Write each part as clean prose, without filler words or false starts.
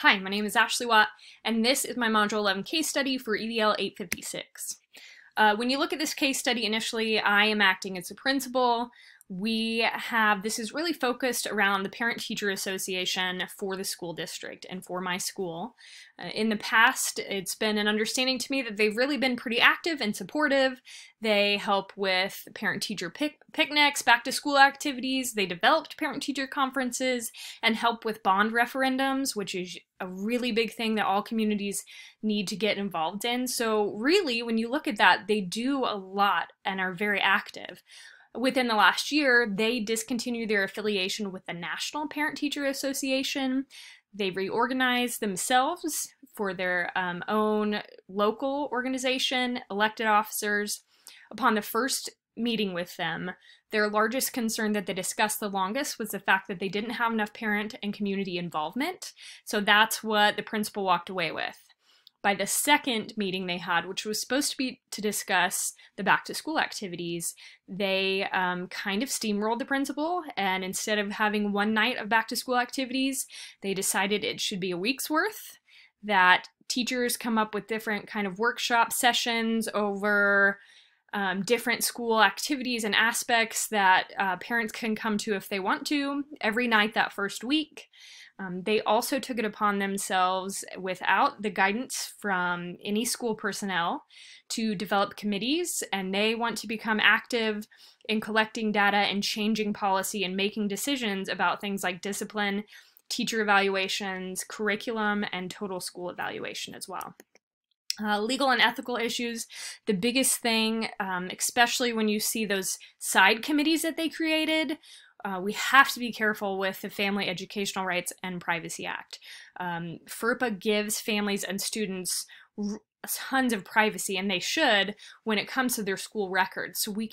Hi, my name is Ashley Watt, and this is my Module 11 case study for EDL 856. When you look at this case study initially, I am acting as a principal. This is really focused around the Parent-Teacher Association for the school district and for my school. In the past, it's been an understanding to me that they've really been pretty active and supportive. They help with parent-teacher picnics, back-to-school activities. They developed parent-teacher conferences and help with bond referendums, which is a really big thing that all communities need to get involved in. So really, when you look at that, they do a lot and are very active. Within the last year, they discontinued their affiliation with the National Parent-Teacher Association. They reorganized themselves for their own local organization, elected officers. Upon the first meeting with them, their largest concern that they discussed the longest was the fact that they didn't have enough parent and community involvement. So that's what the principal walked away with. By the second meeting they had, which was supposed to be to discuss the back-to-school activities, they kind of steamrolled the principal, and instead of having one night of back-to-school activities, they decided it should be a week's worth, that teachers come up with different kind of workshop sessions over different school activities and aspects that parents can come to if they want to every night that first week. They also took it upon themselves, without the guidance from any school personnel, to develop committees, and they want to become active in collecting data and changing policy and making decisions about things like discipline, teacher evaluations, curriculum, and total school evaluation as well. Legal and ethical issues, the biggest thing, especially when you see those side committees that they created, we have to be careful with the Family Educational Rights and Privacy Act. FERPA gives families and students tons of privacy, and they should, when it comes to their school records. So we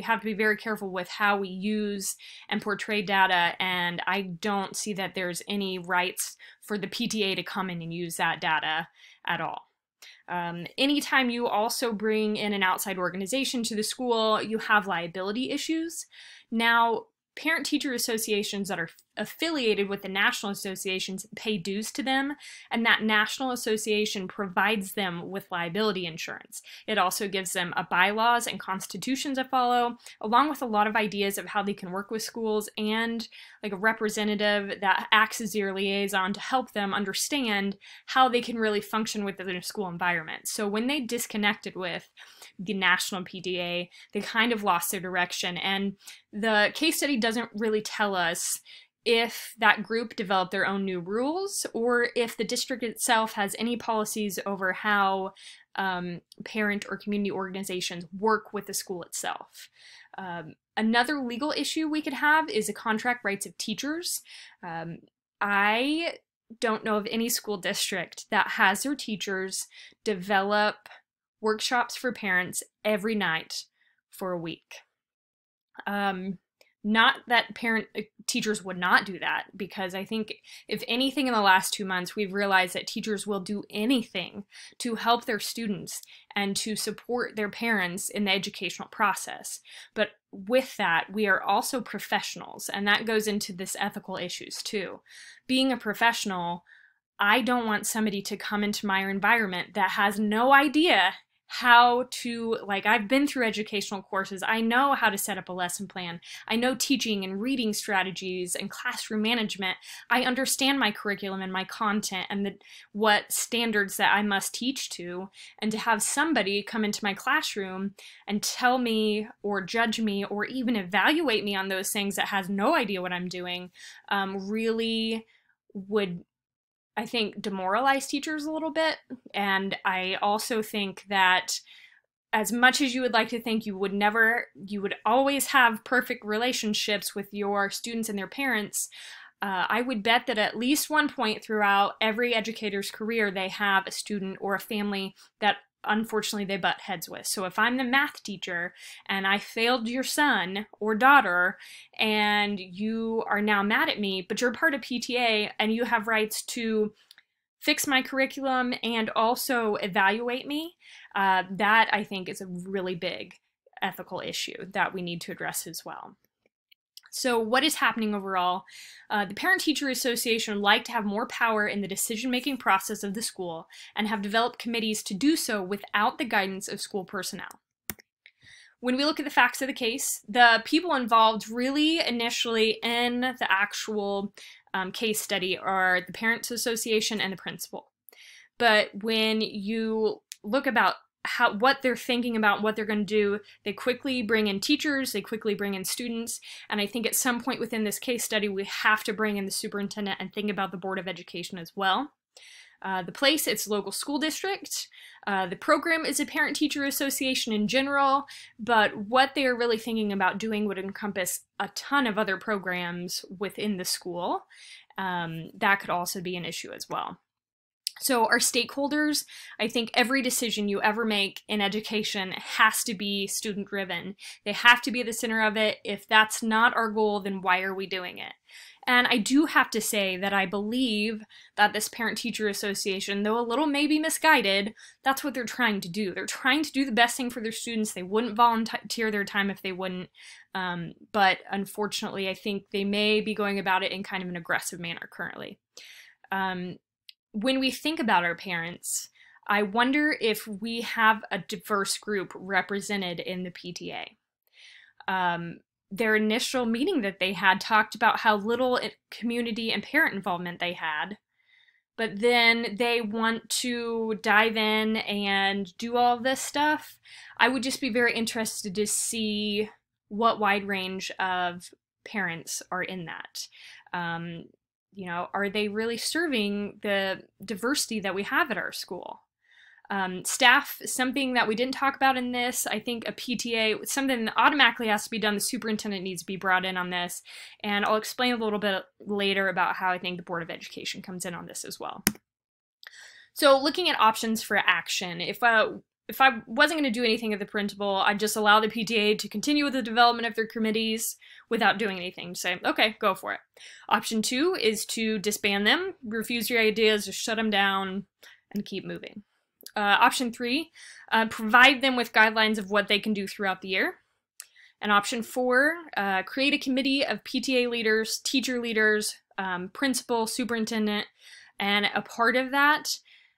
have to be very careful with how we use and portray data, and I don't see that there's any rights for the PTA to come in and use that data at all. Anytime you also bring in an outside organization to the school, you have liability issues. Now, parent-teacher associations that are affiliated with the national associations pay dues to them, and that national association provides them with liability insurance. It also gives them bylaws and constitutions to follow, along with a lot of ideas of how they can work with schools, and like a representative that acts as their liaison to help them understand how they can really function within a school environment. So when they disconnected with the national PTA, they kind of lost their direction, and the case study doesn't really tell us if that group developed their own new rules or if the district itself has any policies over how parent or community organizations work with the school itself. Another legal issue we could have is the contract rights of teachers. I don't know of any school district that has their teachers develop workshops for parents every night for a week. Not that teachers would not do that, because I think if anything in the last 2 months, we've realized that teachers will do anything to help their students and to support their parents in the educational process. But with that, we are also professionals, and that goes into this ethical issues too. Being a professional, I don't want somebody to come into my environment that has no idea how to, like, I've been through educational courses. I know how to set up a lesson plan. I know teaching and reading strategies and classroom management. I understand my curriculum and my content and what standards that I must teach to. And to have somebody come into my classroom and tell me or judge me or even evaluate me on those things that has no idea what I'm doing really would, I think, demoralize teachers a little bit. And I also think that as much as you would like to think you would always have perfect relationships with your students and their parents, I would bet that at least one point throughout every educator's career, they have a student or a family that unfortunately they butt heads with. So if I'm the math teacher and I failed your son or daughter and you are now mad at me, but you're part of PTA and you have rights to fix my curriculum and also evaluate me, that I think is a really big ethical issue that we need to address as well. So what is happening overall? The Parent-Teacher Association would like to have more power in the decision-making process of the school and have developed committees to do so without the guidance of school personnel. When we look at the facts of the case, the people involved really initially in the actual case study are the Parents Association and the principal. But when you look about what they're thinking about, what they're going to do, they quickly bring in teachers, they quickly bring in students, and I think at some point within this case study we have to bring in the superintendent and think about the Board of Education as well. The place, it's local school district. The program is a parent-teacher association in general, but what they're really thinking about doing would encompass a ton of other programs within the school. That could also be an issue as well. So our stakeholders, I think every decision you ever make in education has to be student-driven. They have to be at the center of it. If that's not our goal, then why are we doing it? And I do have to say that I believe that this Parent-Teacher Association, though a little maybe misguided, that's what they're trying to do. They're trying to do the best thing for their students. They wouldn't volunteer their time if they wouldn't. But unfortunately, I think they may be going about it in kind of an aggressive manner currently. When we think about our parents, I wonder if we have a diverse group represented in the PTA. Their initial meeting that they had talked about how little community and parent involvement they had, but then they want to dive in and do all this stuff. I would just be very interested to see what wide range of parents are in that. You know, are they really serving the diversity that we have at our school? Staff, something that we didn't talk about in this, I think a PTA, something that automatically has to be done, the superintendent needs to be brought in on this, and I'll explain a little bit later about how I think the Board of Education comes in on this as well. So looking at options for action, if I wasn't going to do anything at the principal, I'd just allow the PTA to continue with the development of their committees without doing anything. Say, okay, go for it. Option 2 is to disband them, refuse your ideas, just shut them down, and keep moving. Option 3, provide them with guidelines of what they can do throughout the year. And option 4, create a committee of PTA leaders, teacher leaders, principal, superintendent, and a part of that,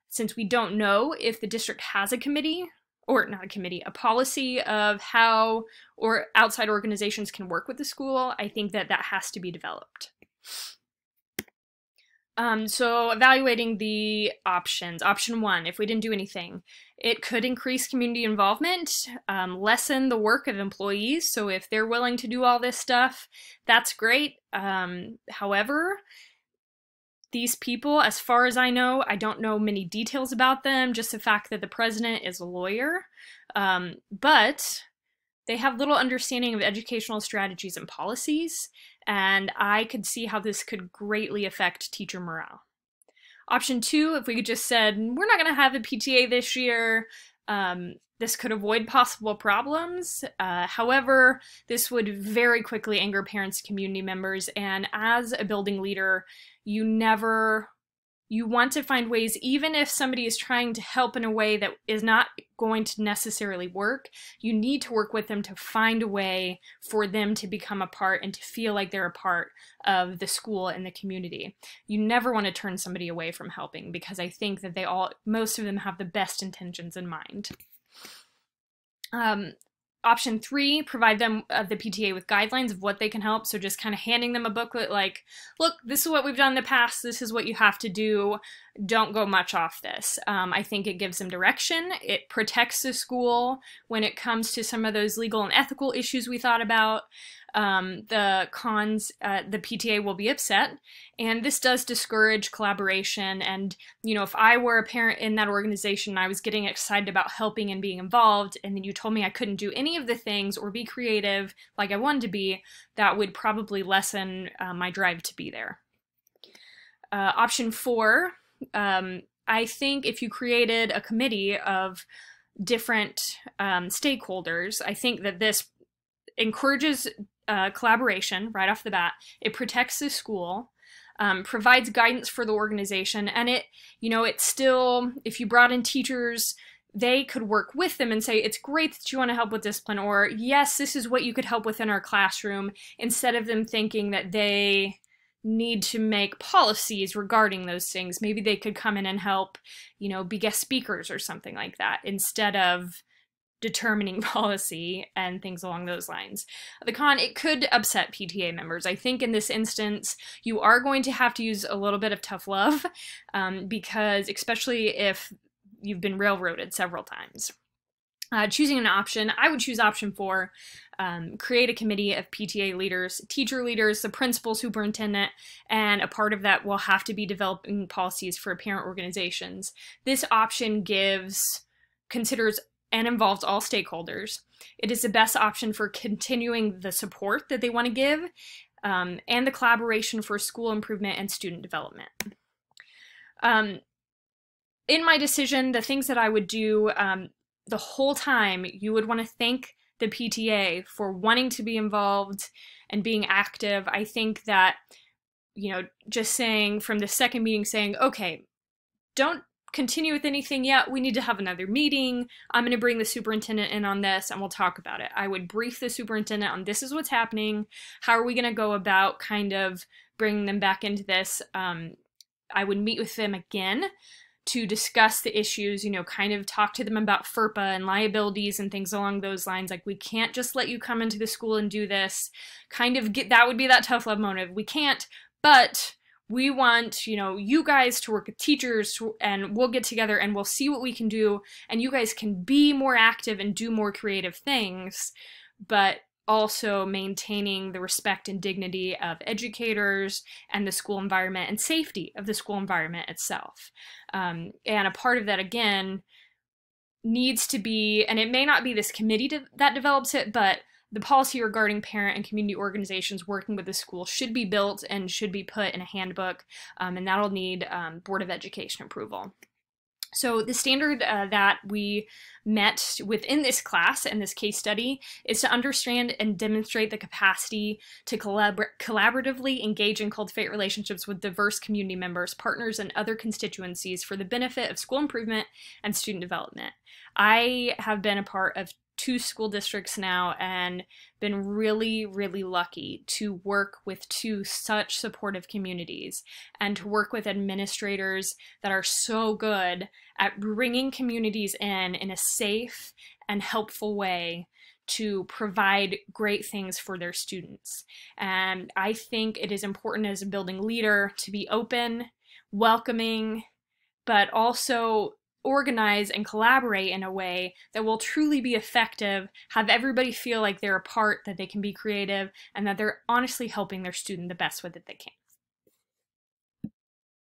since we don't know if the district has a committee, or not a committee, a policy of how or outside organizations can work with the school, I think that that has to be developed. So evaluating the options. Option 1, if we didn't do anything, it could increase community involvement, lessen the work of employees. So if they're willing to do all this stuff, that's great. However, these people, as far as I know, I don't know many details about them, just the fact that the president is a lawyer, but they have little understanding of educational strategies and policies, and I could see how this could greatly affect teacher morale. Option 2, if we could just said, we're not going to have a PTA this year, this could avoid possible problems. However, this would very quickly anger parents, community members, and as a building leader, you want to find ways, even if somebody is trying to help in a way that is not going to necessarily work, you need to work with them to find a way for them to become a part and to feel like they're a part of the school and the community. You never want to turn somebody away from helping, because I think that most of them have the best intentions in mind. Option 3, provide them, the PTA, with guidelines of what they can help. So just kind of handing them a booklet like, look, this is what we've done in the past. This is what you have to do. Don't go much off this. I think it gives them direction. It protects the school when it comes to some of those legal and ethical issues we thought about. The cons, the PTA will be upset, and this does discourage collaboration. And, you know, if I were a parent in that organization and I was getting excited about helping and being involved, and then you told me I couldn't do any of the things or be creative like I wanted to be, that would probably lessen my drive to be there. Option 4, I think if you created a committee of different stakeholders, I think that this encourages collaboration right off the bat. It protects the school, provides guidance for the organization, and it still, if you brought in teachers, they could work with them and say, it's great that you want to help with discipline, or yes, this is what you could help with in our classroom, instead of them thinking that they need to make policies regarding those things. Maybe they could come in and help, you know, be guest speakers or something like that, instead of determining policy and things along those lines. The con, it could upset PTA members. I think in this instance, you are going to have to use a little bit of tough love, because especially if you've been railroaded several times. Choosing an option, I would choose option 4, create a committee of PTA leaders, teacher leaders, the principal, superintendent, and a part of that will have to be developing policies for parent organizations. This option considers and involves all stakeholders. It is the best option for continuing the support that they want to give, and the collaboration for school improvement and student development. In my decision, the things that I would do, the whole time, you would want to thank the PTA for wanting to be involved and being active. I think that, you know, just saying from the second meeting, saying, okay, don't continue with anything yet, we need to have another meeting, I'm going to bring the superintendent in on this and we'll talk about it. I would brief the superintendent on this is what's happening, how are we going to go about kind of bringing them back into this. I would meet with them again to discuss the issues, you know, kind of talk to them about FERPA and liabilities and things along those lines. Like, we can't just let you come into the school and do this. Kind of that would be that tough love motive. We can't, but we want, you know, you guys to work with teachers, and we'll get together and we'll see what we can do, and you guys can be more active and do more creative things, but also maintaining the respect and dignity of educators and the school environment and safety of the school environment itself. And a part of that, again, needs to be, and it may not be this committee that develops it, but the policy regarding parent and community organizations working with the school should be built and should be put in a handbook, and that'll need Board of Education approval. So the standard that we met within this class and this case study is to understand and demonstrate the capacity to collaboratively engage and cultivate relationships with diverse community members, partners, and other constituencies for the benefit of school improvement and student development. I have been a part of 2 school districts now and been really, really lucky to work with 2 such supportive communities and to work with administrators that are so good at bringing communities in a safe and helpful way to provide great things for their students. And I think it is important as a building leader to be open, welcoming, but also organize and collaborate in a way that will truly be effective, have everybody feel like they're a part, that they can be creative, and that they're honestly helping their student the best way that they can.